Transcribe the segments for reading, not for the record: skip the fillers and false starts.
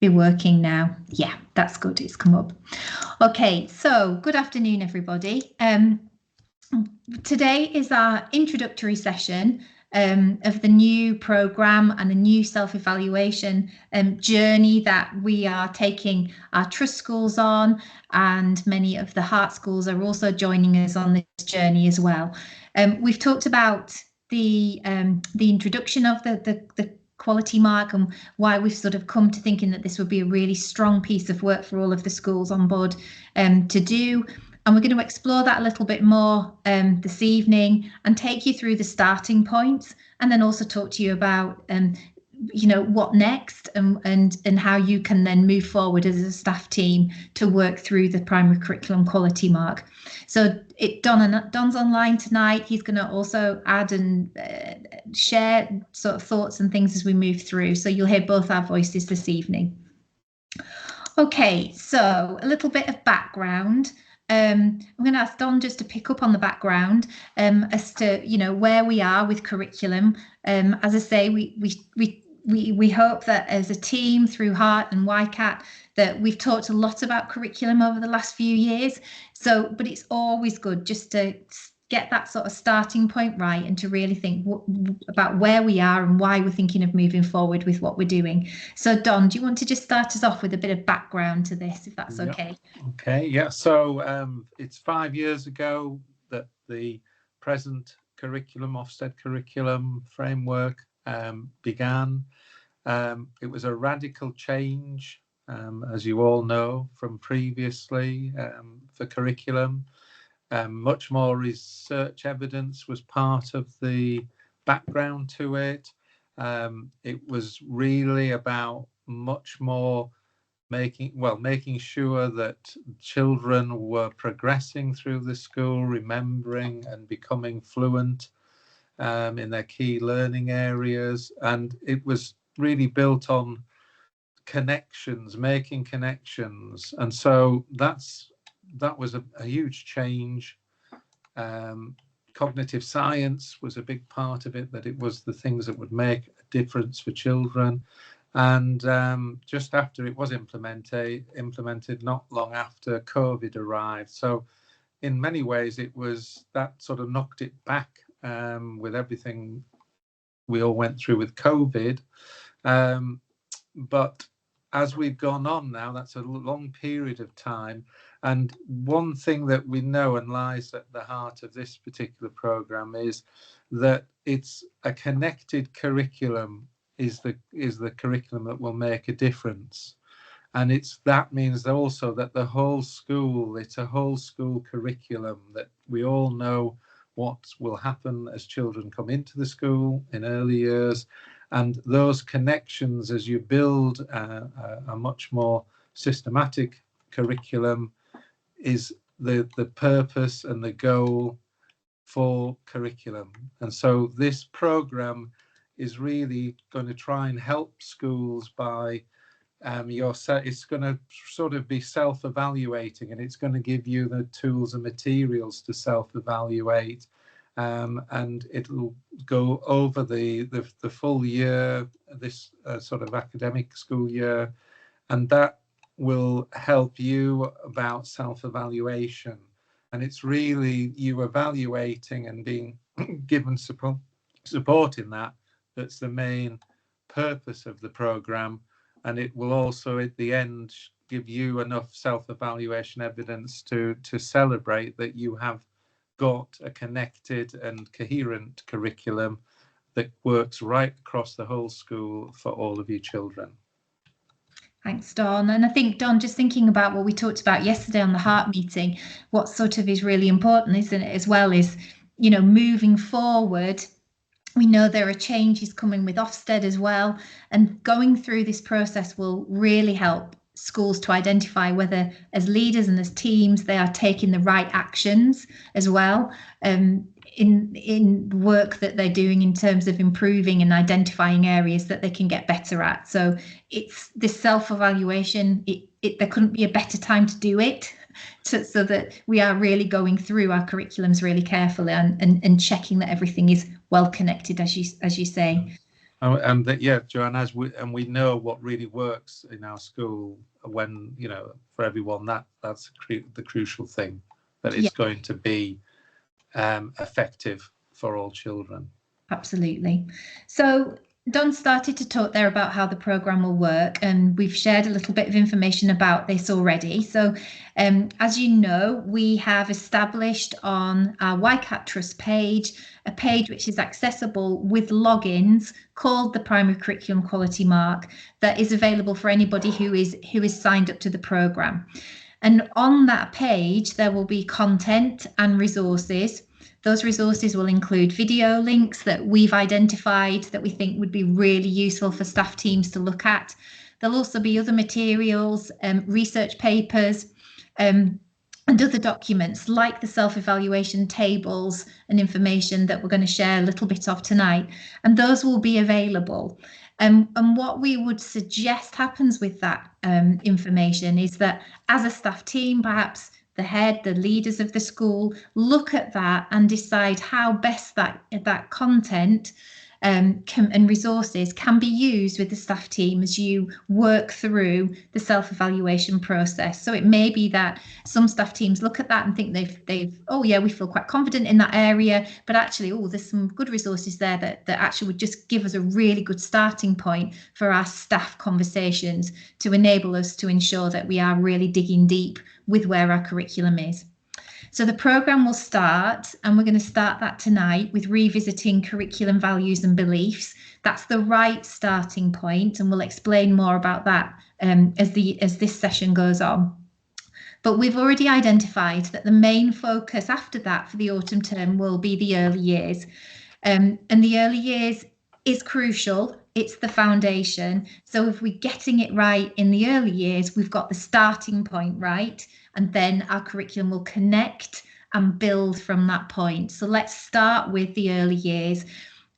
Be working now. Yeah, that's good. It's come up. Okay, so good afternoon, everybody. Today is our introductory session of the new programme and the new self-evaluation journey that we are taking our trust schools on, and many of the heart schools are also joining us on this journey as well. We've talked about the introduction of the quality mark and why we've sort of come to thinking that this would be a really strong piece of work for all of the schools on board to do. And we're going to explore that a little bit more this evening and take you through the starting points, and then also talk to you about what next and how you can then move forward as a staff team to work through the primary curriculum quality mark. So Don's online tonight. He's going to also add and share sort of thoughts and things as we move through. So you'll hear both our voices this evening. Okay, so a little bit of background. I'm going to ask Don just to pick up on the background as to where we are with curriculum. As I say, we hope that as a team through Heart and YCAT that we've talked a lot about curriculum over the last few years. But it's always good just to get that sort of starting point right and to really think about where we are and why we're thinking of moving forward with what we're doing. So Don, do you want to just start us off with a bit of background to this, if that's okay? Okay, yeah. So it's 5 years ago that the present curriculum, Ofsted curriculum framework began. It was a radical change, as you all know, from previously for curriculum. Much more research evidence was part of the background to it. It was really about much more making sure that children were progressing through the school, remembering and becoming fluent in their key learning areas. And it was really built on connections, making connections. And so that was a huge change. Cognitive science was a big part of it, that it was the things that would make a difference for children. And just after it was implemented not long after COVID arrived. So in many ways, it was that sort of knocked it back with everything we all went through with COVID. But as we've gone on now, that's a long period of time. And one thing that we know and lies at the heart of this particular program is that it's a connected curriculum is the curriculum that will make a difference. And that means also that the whole school, it's a whole school curriculum, that we all know what will happen as children come into the school in early years. And those connections, as you build a much more systematic curriculum, is the purpose and the goal for curriculum. And so this program is really going to try and help schools by it's going to sort of be self-evaluating, and it's going to give you the tools and materials to self-evaluate. And it'll go over the full year, this sort of academic school year, and that will help you about self-evaluation. And it's really you evaluating and being given support in that that's the main purpose of the program. And it will also at the end give you enough self-evaluation evidence to celebrate that you have got a connected and coherent curriculum that works right across the whole school for all of your children. Thanks, Don. And I think, Don, just thinking about what we talked about yesterday on the Heart meeting, what sort of is really important, isn't it, as well, is, moving forward, we know there are changes coming with Ofsted as well, and going through this process will really help schools to identify whether as leaders and as teams they are taking the right actions as well in work that they're doing in terms of improving and identifying areas that they can get better at. So it's this self-evaluation, there couldn't be a better time to do it, so that we are really going through our curriculums really carefully and checking that everything is well connected, as you say. And that, yeah, Joanne, as we know what really works in our school, when for everyone, that's the crucial thing, that it's going to be effective for all children. Absolutely. So Don started to talk there about how the programme will work, and we've shared a little bit of information about this already. So as you know, we have established on our YCAT Trust page a page which is accessible with logins called the Primary Curriculum Quality Mark, that is available for anybody who is signed up to the programme. And on that page, there will be content and resources. Those resources will include video links that we've identified that we think would be really useful for staff teams to look at. There'll also be other materials, research papers, and other documents like the self-evaluation tables and information that we're going to share a little bit of tonight. And those will be available. And what we would suggest happens with that information is that as a staff team, perhaps the head, the leaders of the school, look at that and decide how best that content and resources can be used with the staff team as you work through the self-evaluation process. So it may be that some staff teams look at that and think they've oh yeah, we feel quite confident in that area, but actually, oh, there's some good resources there that actually would just give us a really good starting point for our staff conversations to enable us to ensure that we are really digging deep with where our curriculum is. So the programme will start, and we're going to start that tonight with revisiting curriculum values and beliefs. That's the right starting point, and we'll explain more about that as this session goes on. But we've already identified that the main focus after that for the autumn term will be the early years. And the early years is crucial. It's the foundation. So if we're getting it right in the early years, we've got the starting point right, and then our curriculum will connect and build from that point. So let's start with the early years.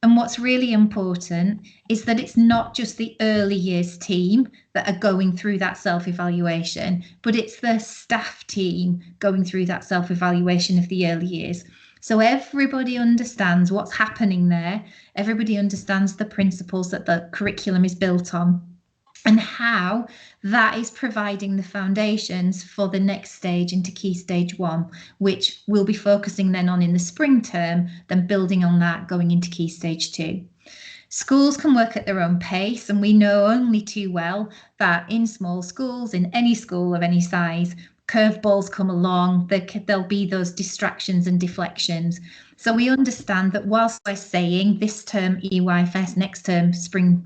And what's really important is that it's not just the early years team that are going through that self-evaluation, but it's the staff team going through that self-evaluation of the early years. So everybody understands what's happening there. Everybody understands the principles that the curriculum is built on, and how that is providing the foundations for the next stage into Key Stage 1, which we'll be focusing then on in the spring term, then building on that going into Key Stage 2. Schools can work at their own pace, and we know only too well that in small schools, in any school of any size, curveballs come along, there'll be those distractions and deflections. So we understand that whilst we're saying this term EYFS, next term spring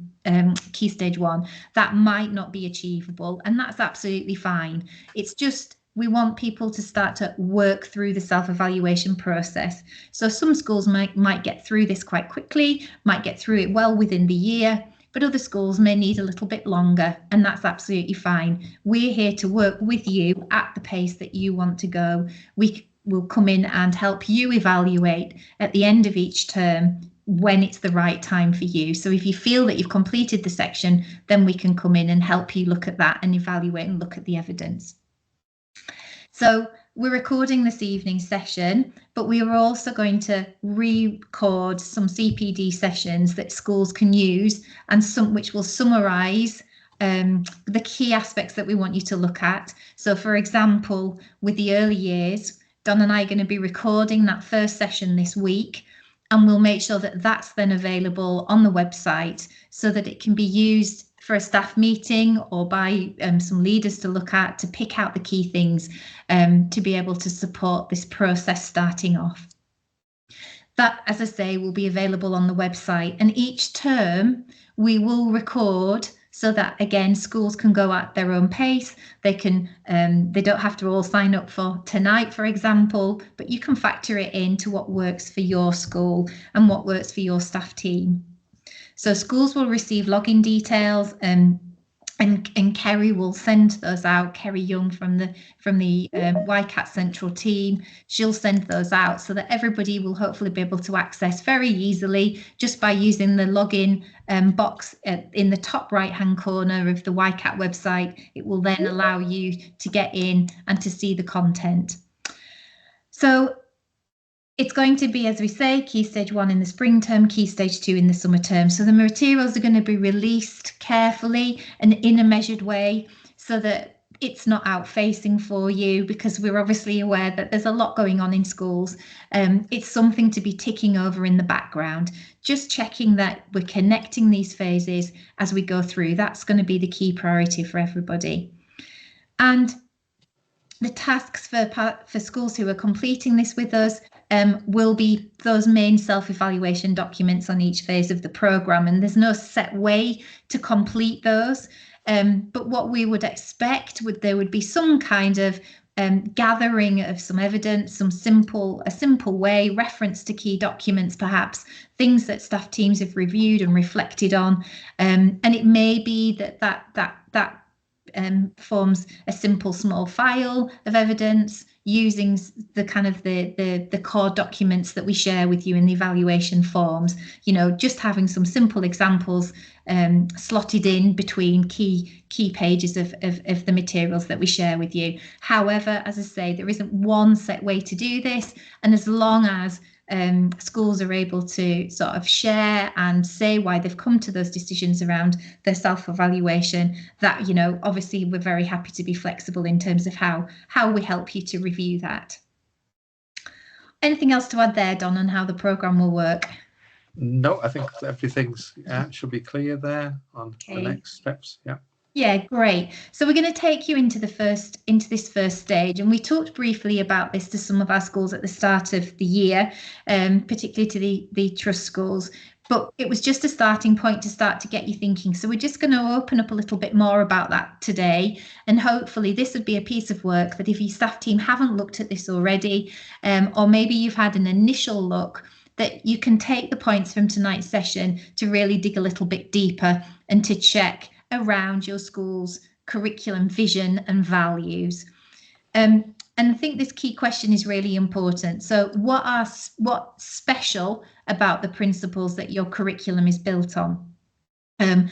Key Stage 1, that might not be achievable, and that's absolutely fine. It's just we want people to start to work through the self-evaluation process. So some schools might get through this quite quickly, might get through it well within the year, but other schools may need a little bit longer, and that's absolutely fine. We're here to work with you at the pace that you want to go. We will come in and help you evaluate at the end of each term when it's the right time for you. So if you feel that you've completed the section, then we can come in and help you look at that and evaluate and look at the evidence. So we're recording this evening's session, but we are also going to record some CPD sessions that schools can use, and some which will summarise the key aspects that we want you to look at. So for example, with the early years, Don and I are going to be recording that first session this week, and we'll make sure that that's then available on the website so that it can be used for a staff meeting or by some leaders to look at, to pick out the key things to be able to support this process starting off. That, as I say, will be available on the website, and each term we will record so that, again, schools can go at their own pace. They can, they don't have to all sign up for tonight, for example, but you can factor it into what works for your school and what works for your staff team. So schools will receive login details, and Kerry will send those out. Kerry Young from the YCAT Central team, she'll send those out so that everybody will hopefully be able to access very easily just by using the login box in the top right hand corner of the YCAT website. It will then allow you to get in and to see the content. So It's going to be, as we say, Key Stage 1 in the spring term, Key Stage 2 in the summer term. So the materials are going to be released carefully and in a measured way so that it's not out-facing for you, because we're obviously aware that there's a lot going on in schools. It's something to be ticking over in the background, just checking that we're connecting these phases as we go through. That's going to be the key priority for everybody. And the tasks for schools who are completing this with us will be those main self-evaluation documents on each phase of the programme, and there's no set way to complete those. But what we would expect there would be some kind of gathering of some evidence, a simple way, reference to key documents, perhaps things that staff teams have reviewed and reflected on, and it may be that forms a simple small file of evidence using the kind of the core documents that we share with you in the evaluation forms. You know, just having some simple examples slotted in between key pages of the materials that we share with you. However, as I say, there isn't one set way to do this, and as long as schools are able to sort of share and say why they've come to those decisions around their self-evaluation, that, you know, obviously we're very happy to be flexible in terms of how we help you to review that. Anything else to add there, Don, on how the programme will work? No, I think everything's should be clear there on the next steps. Yeah. Yeah, great. So we're going to take you into this first stage, and we talked briefly about this to some of our schools at the start of the year, particularly to the trust schools. But it was just a starting point to start to get you thinking. So we're just going to open up a little bit more about that today, and hopefully this would be a piece of work that if your staff team haven't looked at this already, or maybe you've had an initial look, that you can take the points from tonight's session to really dig a little bit deeper and to check around your school's curriculum, vision and values. And I think this key question is really important. So what's special about the principles that your curriculum is built on? And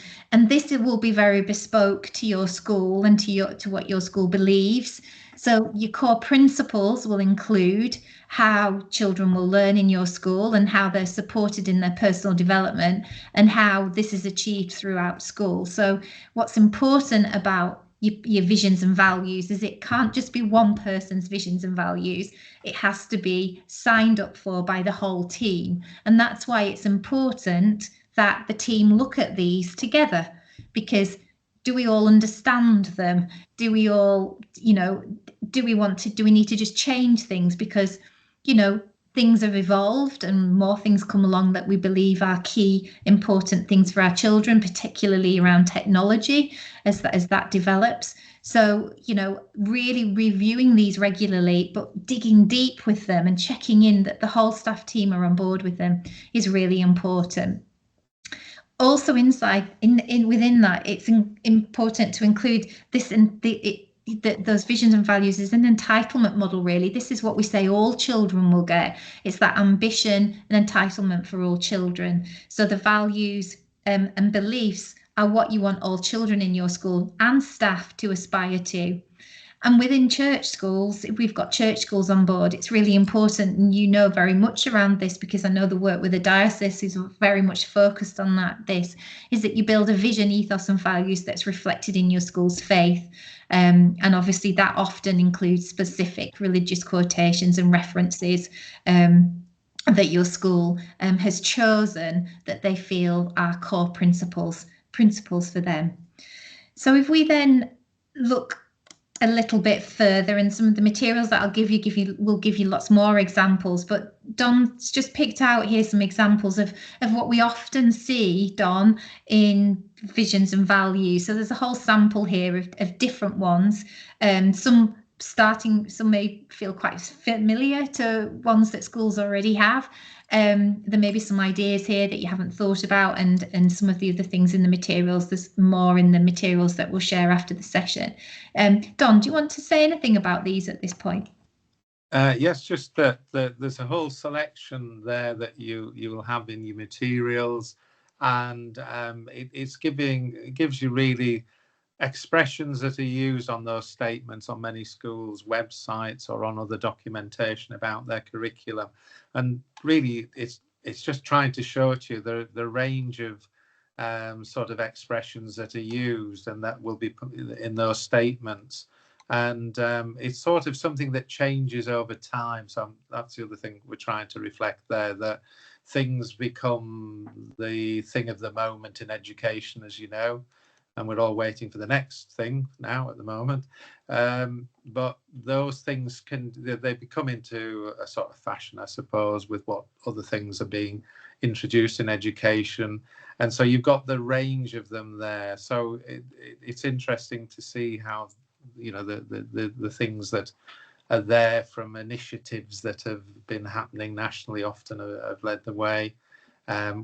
this will be very bespoke to your school and to what your school believes. So your core principles will include how children will learn in your school and how they're supported in their personal development and how this is achieved throughout school. So what's important about your visions and values is it can't just be one person's visions and values. It has to be signed up for by the whole team. And that's why it's important that the team look at these together, because do we all understand them? Do we all, you know, do we need to just change things because, you know, things have evolved and more things come along that we believe are key important things for our children, particularly around technology as that develops. So, you know, really reviewing these regularly, but digging deep with them and checking in that the whole staff team are on board with them is really important. Also, within that, it's important to include this and those visions and values is an entitlement model, really. This is what we say all children will get. It's that ambition and entitlement for all children. So the values and beliefs are what you want all children in your school and staff to aspire to. And within church schools, if we've got church schools on board, it's really important, and you know very much around this because I know the work with the diocese is very much focused on this is that you build a vision, ethos and values that's reflected in your school's faith. And obviously that often includes specific religious quotations and references that your school has chosen that they feel are core principles for them. So if we then look a little bit further, and some of the materials that I'll will give you lots more examples, but Don's just picked out here some examples of what we often see, Don, in visions and values. So there's a whole sample here of different ones. Some may feel quite familiar to ones that schools already have. There may be some ideas here that you haven't thought about, and some of the other things in the materials. There's more in the materials that we'll share after the session. Don, do you want to say anything about these at this point? Yes, just that there's a whole selection there that you will have in your materials, and it gives you really expressions that are used on those statements on many schools' websites or on other documentation about their curriculum. And really, it's just trying to show to you the range of sort of expressions that are used and that will be put in those statements. And it's sort of something that changes over time. So that's the other thing we're trying to reflect there, that things become the thing of the moment in education, as you know, and we're all waiting for the next thing now at the moment. But those things they become into a sort of fashion, I suppose, with what other things are being introduced in education. And so you've got the range of them there. So it's interesting to see how, you know, the things that are there from initiatives that have been happening nationally often have led the way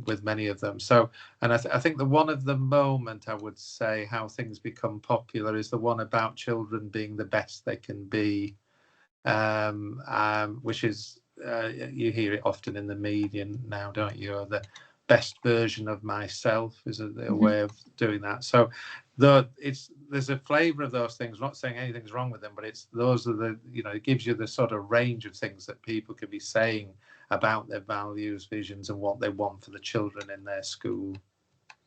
with many of them. So, and I think the one of the moment, I would say, how things become popular is the one about children being the best they can be, which is, you hear it often in the media now, don't you? Or the best version of myself is a way of doing that. So there's a flavour of those things. I'm not saying anything's wrong with them, but it's those are the, you know, it gives you the sort of range of things that people could be saying about their values, visions, and what they want for the children in their school.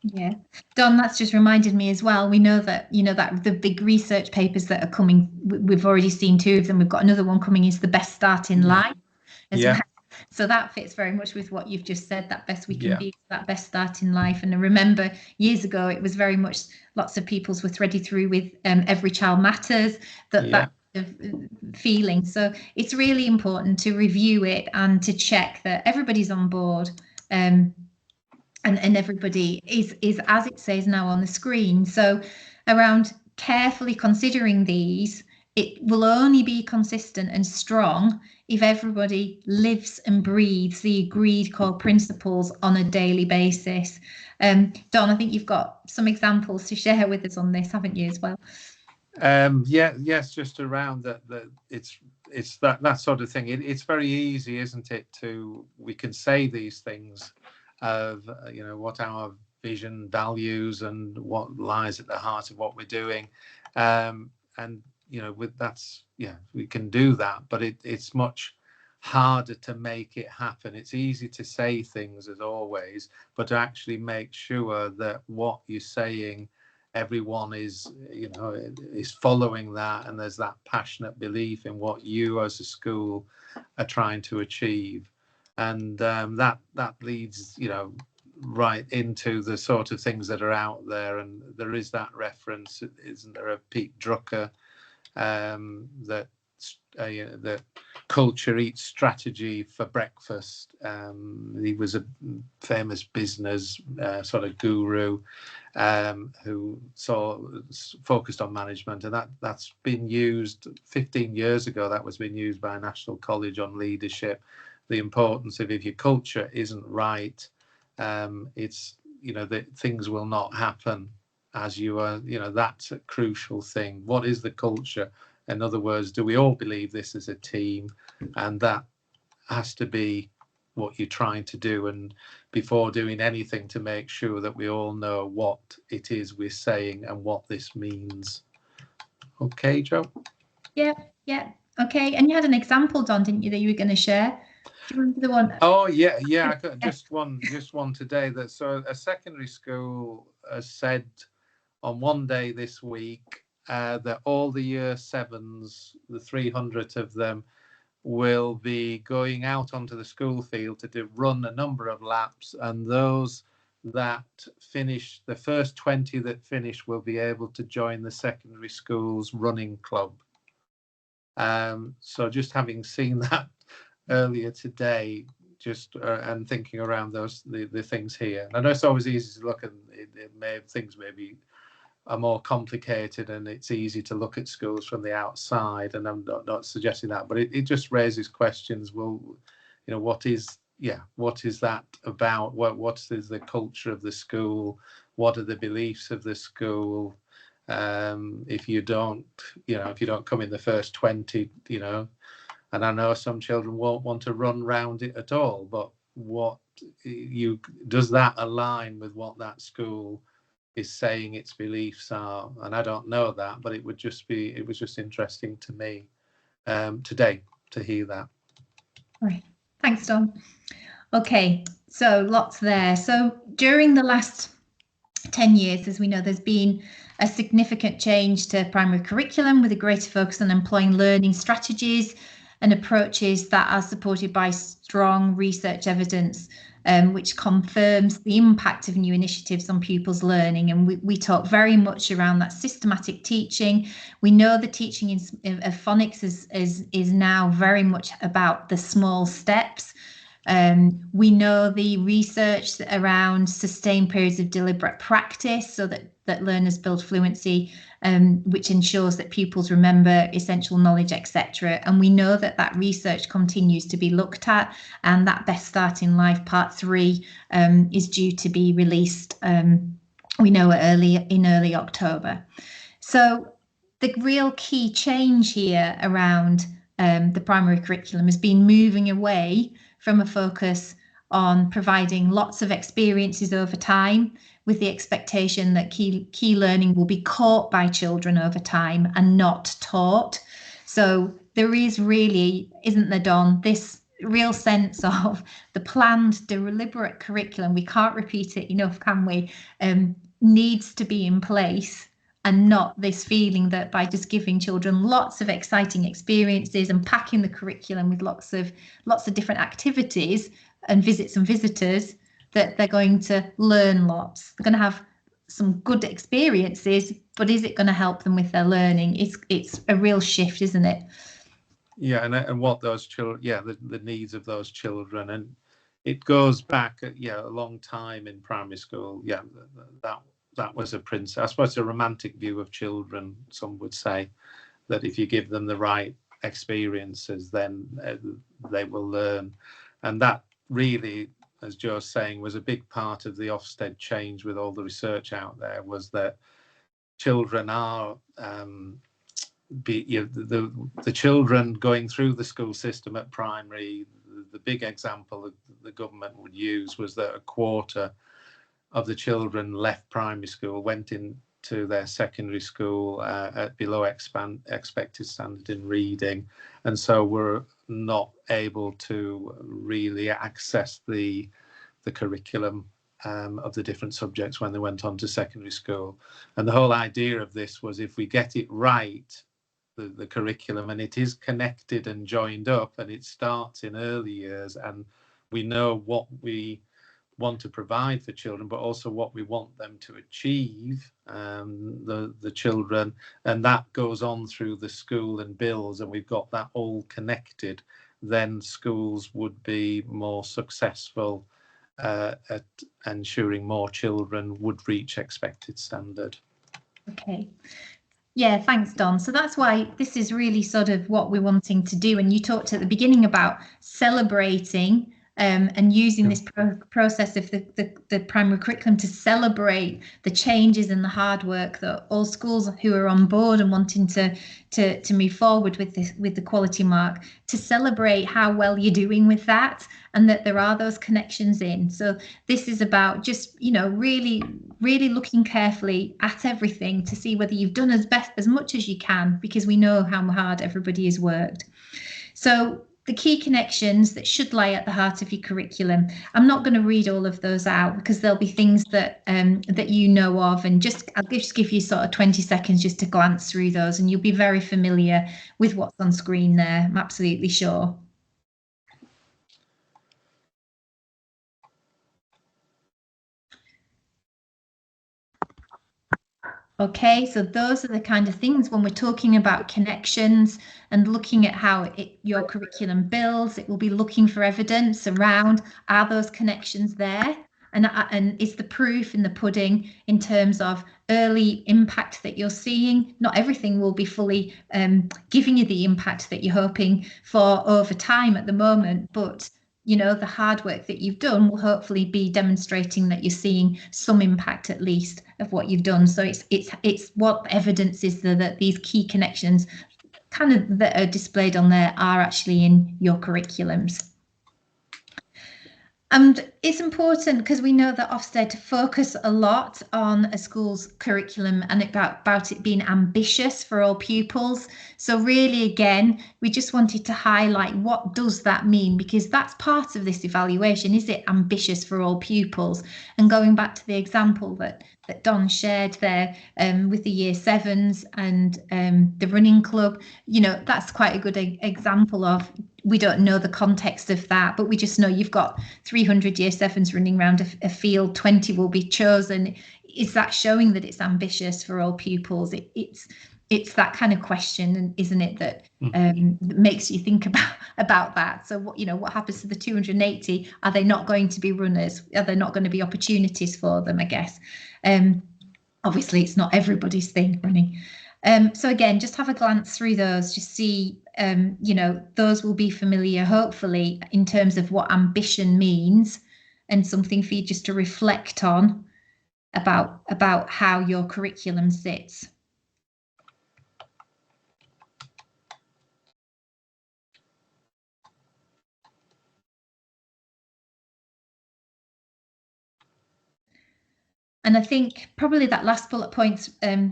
Yeah, Don, that's just reminded me as well. We know that, you know, that the big research papers that are coming, we've already seen 2 of them. We've got another one coming, is the best start in life as well. So that fits very much with what you've just said, that best we can be, that best start in life. And I remember years ago, it was very much lots of people's were threaded through with Every Child Matters, that feeling. So it's really important to review it and to check that everybody's on board. And everybody is as it says now on the screen. So around carefully considering these, it will only be consistent and strong if everybody lives and breathes the agreed core principles on a daily basis. Don, I think you've got some examples to share with us on this, haven't you, as well? Yes, just around that it's that sort of thing. It's very easy, isn't it, we can say these things of, you know, what our vision, values, and what lies at the heart of what we're doing, and you know, we can do that, but it's much harder to make it happen. It's easy to say things, as always, but to actually make sure that what you're saying, everyone is, you know, is following that, and there's that passionate belief in what you as a school are trying to achieve. And that leads, you know, right into the sort of things that are out there. And there is that reference, isn't there, of Pete Drucker, that culture eats strategy for breakfast. He was a famous business sort of guru who focused on management, and that's been used 15 years ago. That was being used by a national college on leadership. The importance of, if your culture isn't right, it's, you know, that things will not happen as you are, you know, that's a crucial thing. What is the culture? In other words, do we all believe this as a team? And that has to be what you're trying to do, and before doing anything, to make sure that we all know what it is we're saying and what this means. Okay, Joe? Yeah. Okay, and you had an example, Don, didn't you, that you were going to share? Do you remember the one? Oh yeah, I got just one today. That so a secondary school has said on one day this week that all the year sevens, the 300 of them, will be going out onto the school field to run a number of laps, and those that finish, the first 20 that finish, will be able to join the secondary school's running club. So just having seen that earlier today, just and thinking around the things here. And I know it's always easy to look, and things maybe are more complicated, and it's easy to look at schools from the outside, and I'm not suggesting that, but it just raises questions. Well, you know, what is that about? What is the culture of the school? What are the beliefs of the school? If you don't come in the first 20, you know, and I know some children won't want to run round it at all, but does that align with what that school is saying its beliefs are. And I don't know that, but it was just interesting to me today to hear that. All right. Thanks, Don. Okay, so lots there. So during the last 10 years, as we know, there's been a significant change to primary curriculum with a greater focus on employing learning strategies and approaches that are supported by strong research evidence, which confirms the impact of new initiatives on pupils' learning. And we talk very much around that systematic teaching. We know the teaching of phonics is now very much about the small steps. We know the research around sustained periods of deliberate practice so that learners build fluency, which ensures that pupils remember essential knowledge, etc. And we know that research continues to be looked at, and that Best Start in Life Part 3 is due to be released, we know, in early October. So the real key change here around the primary curriculum has been moving away from a focus on providing lots of experiences over time, with the expectation that key learning will be caught by children over time and not taught. So there is really, isn't there, Don, this real sense of the planned, deliberate curriculum, we can't repeat it enough, can we, needs to be in place, and not this feeling that by just giving children lots of exciting experiences and packing the curriculum with lots of different activities and visits and visitors, that they're going to learn lots. They're going to have some good experiences, but is it going to help them with their learning? It's a real shift, isn't it? Yeah, and what those children, the needs of those children, and it goes back, a long time in primary school. Yeah, that was I suppose, a romantic view of children. Some would say that if you give them the right experiences, then they will learn. And that really, as Joe's saying, was a big part of the Ofsted change with all the research out there, was that children are the children going through the school system at primary. The big example that the government would use was that a quarter of the children left primary school, went into their secondary school at below expected standard in reading, and so were not able to really access the curriculum of the different subjects when they went on to secondary school. And the whole idea of this was, if we get it right, the curriculum, and it is connected and joined up, and it starts in early years, and we know what we want to provide for children, but also what we want them to achieve, the children, and that goes on through the school and builds, and we've got that all connected, then schools would be more successful at ensuring more children would reach expected standard. Okay. Yeah, thanks, Don. So that's why this is really sort of what we're wanting to do. And you talked at the beginning about celebrating and using this process of the primary curriculum to celebrate the changes and the hard work that all schools who are on board and wanting to move forward with this, with the quality mark, to celebrate how well you're doing with that, and that there are those connections in. So this is about just, really looking carefully at everything to see whether you've done as much as you can, because we know how hard everybody has worked. So the key connections that should lie at the heart of your curriculum. I'm not going to read all of those out, because there'll be things that that you know of, and I'll just give you sort of 20 seconds just to glance through those, and you'll be very familiar with what's on screen there, I'm absolutely sure. Okay, so those are the kind of things when we're talking about connections and looking at how your curriculum builds. It will be looking for evidence around, are those connections there? And is the proof in the pudding in terms of early impact that you're seeing? Not everything will be fully giving you the impact that you're hoping for over time at the moment, but the hard work that you've done will hopefully be demonstrating that you're seeing some impact, at least, of what you've done. So it's what evidence is there that these key connections kind of that are displayed on there are actually in your curriculums. And it's important because we know that Ofsted focus a lot on a school's curriculum and about it being ambitious for all pupils. So really, again, we just wanted to highlight what does that mean, because that's part of this evaluation. Is it ambitious for all pupils? And going back to the example that Don shared there with the year sevens and the running club, that's quite a good example of, we don't know the context of that, but we just know you've got 300 year sevens running around a field, 20 will be chosen. Is that showing that it's ambitious for all pupils? It's that kind of question, isn't it, that makes you think about that. So what happens to the 280? Are they not going to be runners? Are there not going to be opportunities for them, I guess? Obviously it's not everybody's thing, running. So again, just have a glance through those, just see, those will be familiar, hopefully, in terms of what ambition means, and something for you just to reflect on about how your curriculum sits. And I think probably that last bullet point's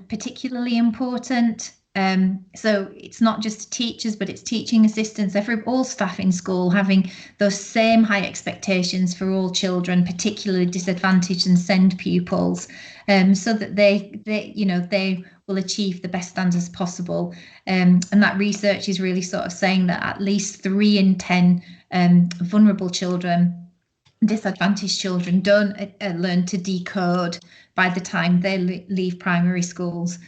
particularly important. So it's not just teachers, but it's teaching assistants, all staff in school having those same high expectations for all children, particularly disadvantaged and SEND pupils, so that they will achieve the best standards possible. And that research is really sort of saying that at least 3 in 10 vulnerable children, disadvantaged children, don't learn to decode by the time they leave primary schools.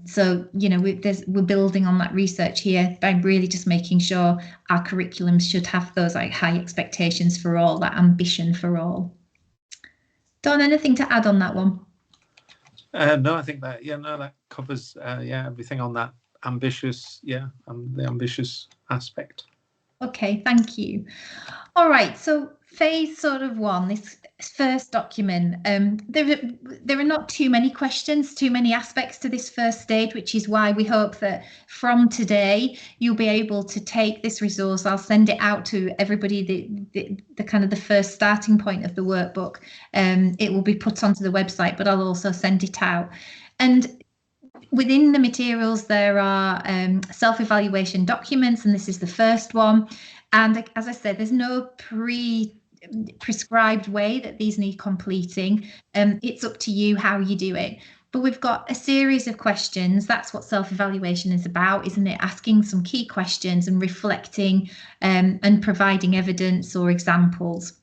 So we're building on that research here by really just making sure our curriculums should have those high expectations for all, that ambition for all. Don, anything to add on that one? No, I think that that covers everything on that ambitious, the ambitious aspect. Okay, thank you. All right, so phase sort of 1, this first document, there are not too many questions, too many aspects to this first stage, which is why we hope that from today you'll be able to take this resource. I'll send it out to everybody, the kind of the first starting point of the workbook. It will be put onto the website, but I'll also send it out. And within the materials, there are self-evaluation documents, and this is the first one. And as I said, there's no prescribed way that these need completing. It's up to you how you do it. But we've got a series of questions. That's what self-evaluation is about, isn't it? Asking some key questions and reflecting and providing evidence or examples.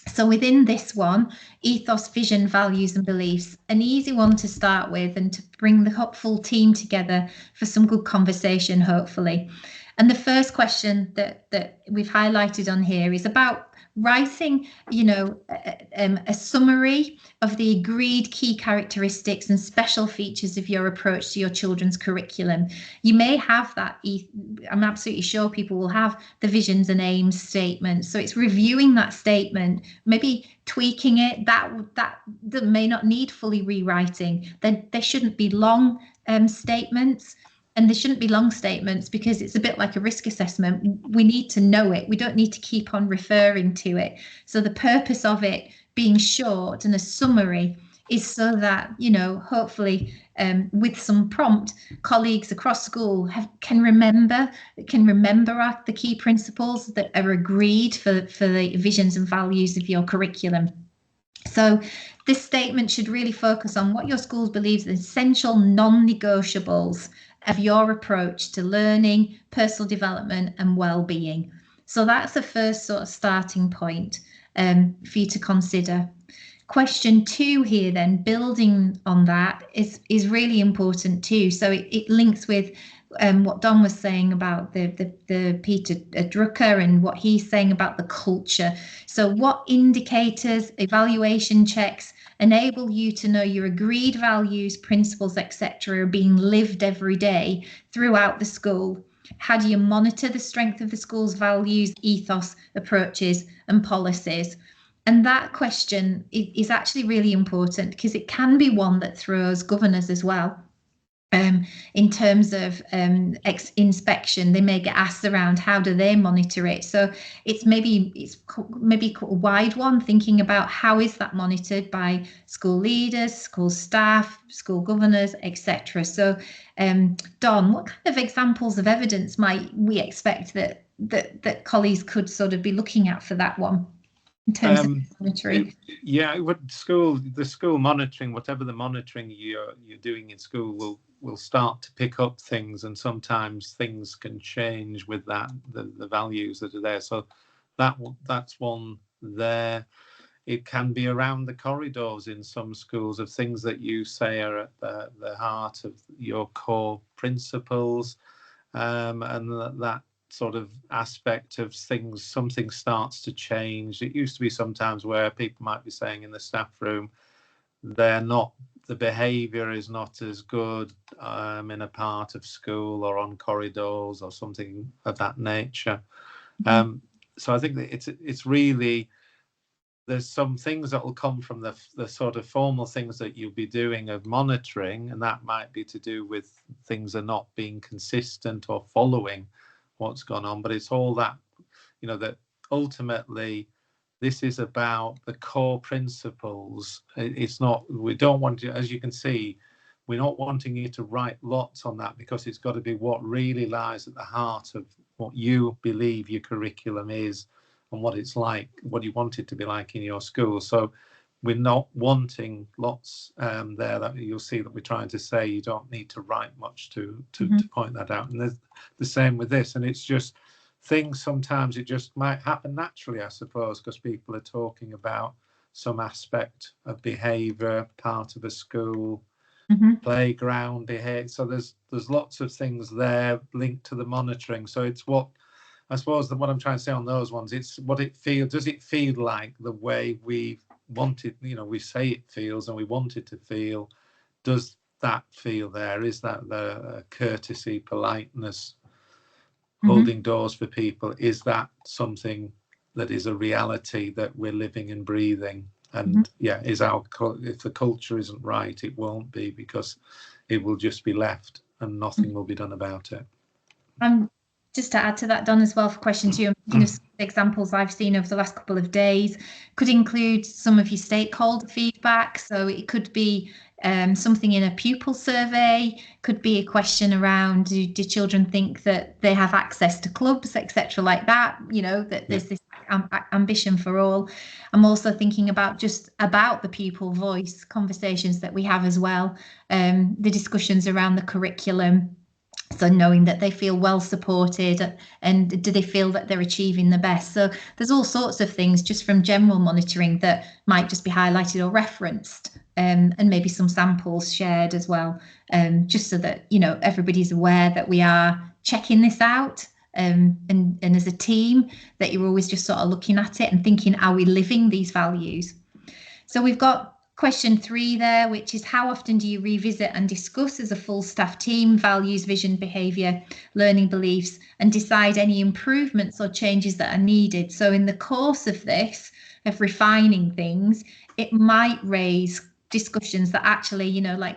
So within this one, ethos, vision, values and beliefs, an easy one to start with and to bring the full team together for some good conversation, hopefully. And the first question that we've highlighted on here is about writing, a summary of the agreed key characteristics and special features of your approach to your children's curriculum. You may have that, I'm absolutely sure people will have the visions and aims statement. So it's reviewing that statement, maybe tweaking it, that may not need fully rewriting. There shouldn't be long statements. And there shouldn't be long statements because it's a bit like a risk assessment. We need to know it. We don't need to keep on referring to it. So the purpose of it being short and a summary is so that, hopefully with some prompt, colleagues across school can remember the key principles that are agreed for the visions and values of your curriculum. So this statement should really focus on what your school believes are essential non-negotiables of your approach to learning, personal development and well-being. So that's the first sort of starting point for you to consider. Question 2 here then, building on that, is really important too. So it links with what Don was saying about the Peter Drucker and what he's saying about the culture. So what indicators, evaluation checks enable you to know your agreed values, principles, etc. are being lived every day throughout the school? How do you monitor the strength of the school's values, ethos, approaches and policies? And that question is actually really important because it can be one that throws governors as well. In terms of inspection, they may get asked around how do they monitor it. So it's maybe a wide one, thinking about how is that monitored by school leaders, school staff, school governors, etc. So Don, what kind of examples of evidence might we expect that colleagues could sort of be looking at for that one in terms of monitoring? The school monitoring, whatever the monitoring you're doing in school will start to pick up things, and sometimes things can change with that, the values that are there. So that's one there. It can be around the corridors in some schools of things that you say are at the heart of your core principles, and that sort of aspect of things, something starts to change. It used to be sometimes where people might be saying in the staff room, the behaviour is not as good in a part of school or on corridors or something of that nature. So I think that it's really, there's some things that will come from the sort of formal things that you'll be doing of monitoring, and that might be to do with things are not being consistent or following what's gone on. But it's all that, that ultimately this is about the core principles. It's not, we don't want to, as you can see, we're not wanting you to write lots on that, because it's got to be what really lies at the heart of what you believe your curriculum is and what it's like, what you want it to be like in your school. So we're not wanting lots there that you'll see that we're trying to say you don't need to write much to point that out. And there's the same with this. And it's just things, sometimes it just might happen naturally, I suppose, because people are talking about some aspect of behaviour, part of a school, playground behaviour. So there's lots of things there linked to the monitoring. So it's what, I suppose, what I'm trying to say on those ones, it's what it feels. Does it feel like the way we wanted, we say it feels and we want it to feel? Does that feel there? Is that the courtesy, politeness, holding doors for people? Is that something that is a reality that we're living and breathing? And if the culture isn't right, it won't be, because it will just be left and nothing will be done about it. Just to add to that, Don, as well, for question 2, some examples I've seen over the last couple of days could include some of your stakeholder feedback. So it could be something in a pupil survey, could be a question around, do children think that they have access to clubs, etc., like that, that there's this ambition for all. I'm also thinking about the pupil voice conversations that we have as well, the discussions around the curriculum. So knowing that they feel well supported, and do they feel that they're achieving the best? So there's all sorts of things just from general monitoring that might just be highlighted or referenced, and maybe some samples shared as well, just so that everybody's aware that we are checking this out, and as a team that you're always just sort of looking at it and thinking, are we living these values? So we've got question 3 there, which is, how often do you revisit and discuss as a full staff team values, vision, behaviour, learning beliefs, and decide any improvements or changes that are needed? So in the course of this, of refining things, it might raise discussions that actually, like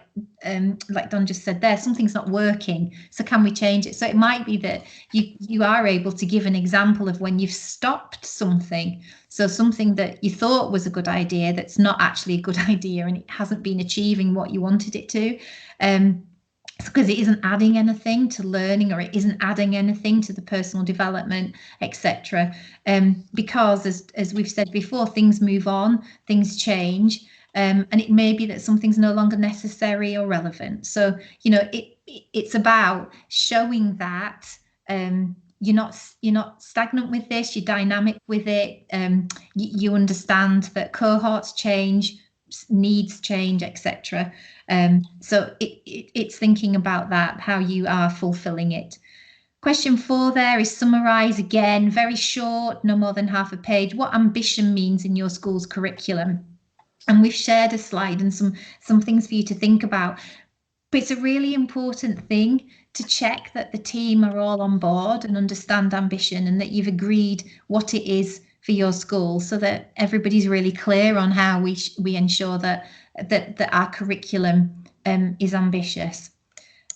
Don just said there, something's not working, so can we change it? So it might be that you are able to give an example of when you've stopped something. So something that you thought was a good idea that's not actually a good idea, and it hasn't been achieving what you wanted it to, because it isn't adding anything to learning, or it isn't adding anything to the personal development, etc. Because as we've said before, things move on, things change, and it may be that something's no longer necessary or relevant. So it's about showing that you're not stagnant with this, you're dynamic with it, you understand that cohorts change, needs change, etc. So it's thinking about that, how you are fulfilling it. Question 4 there is summarise again, very short, no more than half a page, what ambition means in your school's curriculum. And we've shared a slide and some things for you to think about. But it's a really important thing to check that the team are all on board and understand ambition, and that you've agreed what it is for your school, so that everybody's really clear on how we ensure that our curriculum is ambitious.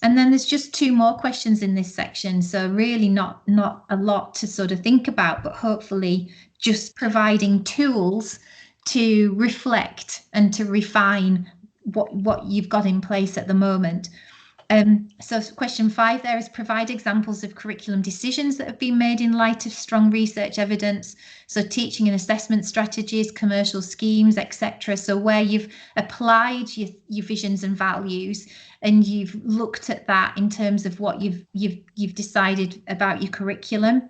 And then there's just 2 more questions in this section, so really not a lot to sort of think about, but hopefully just providing tools to reflect and to refine what you've got in place at the moment. So question 5 there is provide examples of curriculum decisions that have been made in light of strong research evidence. So teaching and assessment strategies, commercial schemes, etc. So where you've applied your visions and values and you've looked at that in terms of what you've decided about your curriculum.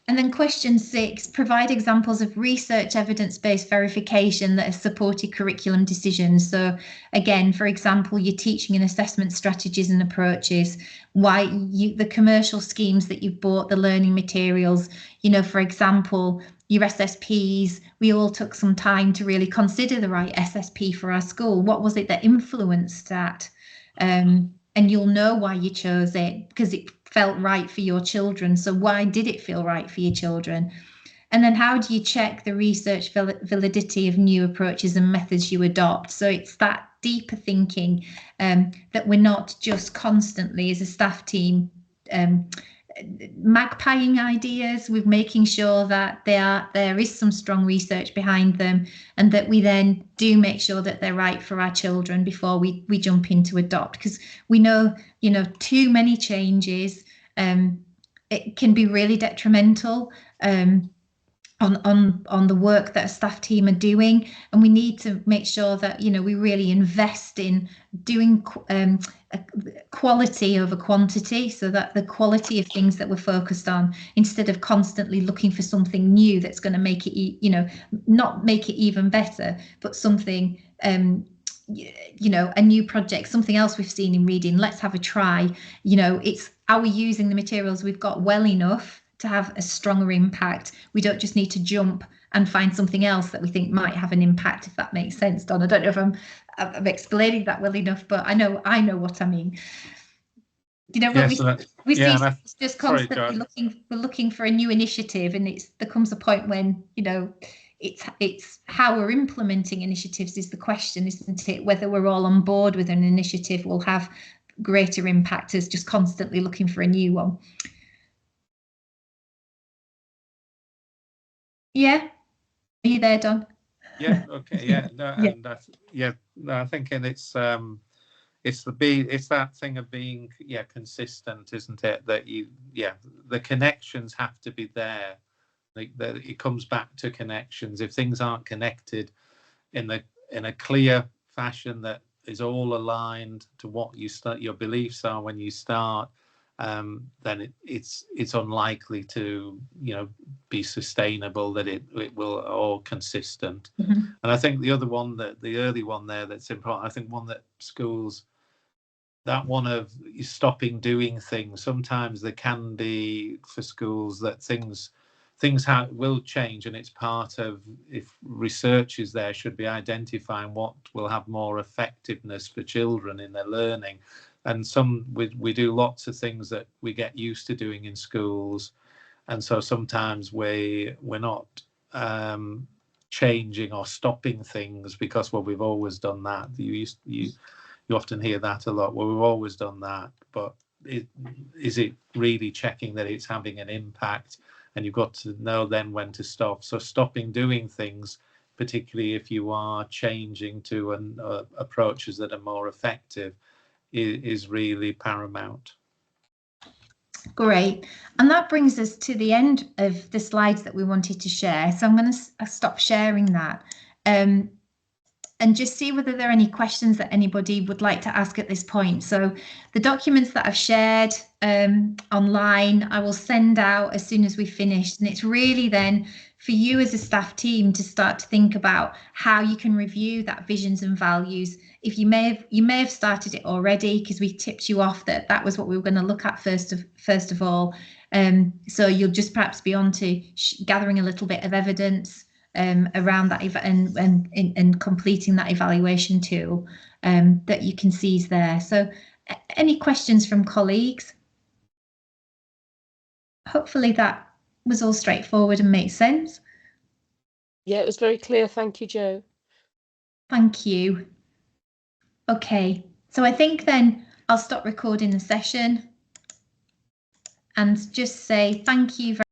And then question 6, provide examples of research evidence-based verification that has supported curriculum decisions. So again, for example, your teaching and assessment strategies and approaches, why the commercial schemes that you've bought, the learning materials, for example, your SSPs, we all took some time to really consider the right SSP for our school. What was it that influenced that? And you'll know why you chose it because it felt right for your children. So why did it feel right for your children? And then how do you check the research validity of new approaches and methods you adopt? So it's that deeper thinking that we're not just constantly as a staff team magpieing ideas, with making sure that there is some strong research behind them, and that we then do make sure that they're right for our children before we jump into adopt, because we know too many changes it can be really detrimental on the work that a staff team are doing, and we need to make sure that we really invest in doing quality over quantity, so that the quality of things that we're focused on, instead of constantly looking for something new that's going to make it not make it even better, but something a new project, something else we've seen in reading, let's have a try. It's, are we using the materials we've got well enough to have a stronger impact? We don't just need to jump and find something else that we think might have an impact, if that makes sense, Don. I don't know if I'm explaining that well enough, but I know what I mean. Yes, we see just constantly looking for a new initiative, and there comes a point when it's how we're implementing initiatives is the question, isn't it? Whether we're all on board with an initiative will have greater impact as just constantly looking for a new one. Yeah, are you there, Don? Yeah. Okay. Yeah. No, and I'm thinking it's that thing of being consistent, isn't it? That the connections have to be there. It comes back to connections. If things aren't connected in a clear fashion that is all aligned to what your beliefs are when you start, then it's unlikely to be sustainable, that it will, or consistent. And I think the other one, the early one there, that's important, I think one that schools, that one of stopping doing things, sometimes there can be for schools that things will change, and it's part of, if research is there, should be identifying what will have more effectiveness for children in their learning. And we do lots of things that we get used to doing in schools, and so sometimes we're not changing or stopping things because, well, we've always done that. You often hear that a lot. Well, we've always done that, but is it really checking that it's having an impact? And you've got to know then when to stop. So stopping doing things, particularly if you are changing to approaches that are more effective, is really paramount. Great. And that brings us to the end of the slides that we wanted to share. So I'm going to stop sharing that and just see whether there are any questions that anybody would like to ask at this point. So the documents that I've shared online, I will send out as soon as we've finished. And it's really then for you as a staff team to start to think about how you can review that visions and values. If you may have started it already, because we tipped you off that was what we were going to look at first of all. So you'll just perhaps be on to gathering a little bit of evidence around that and completing that evaluation tool that you can see is there. So any questions from colleagues? Hopefully that was all straightforward and makes sense. Yeah, it was very clear. Thank you, Jo. Thank you. Okay, so I think then I'll stop recording the session and just say thank you very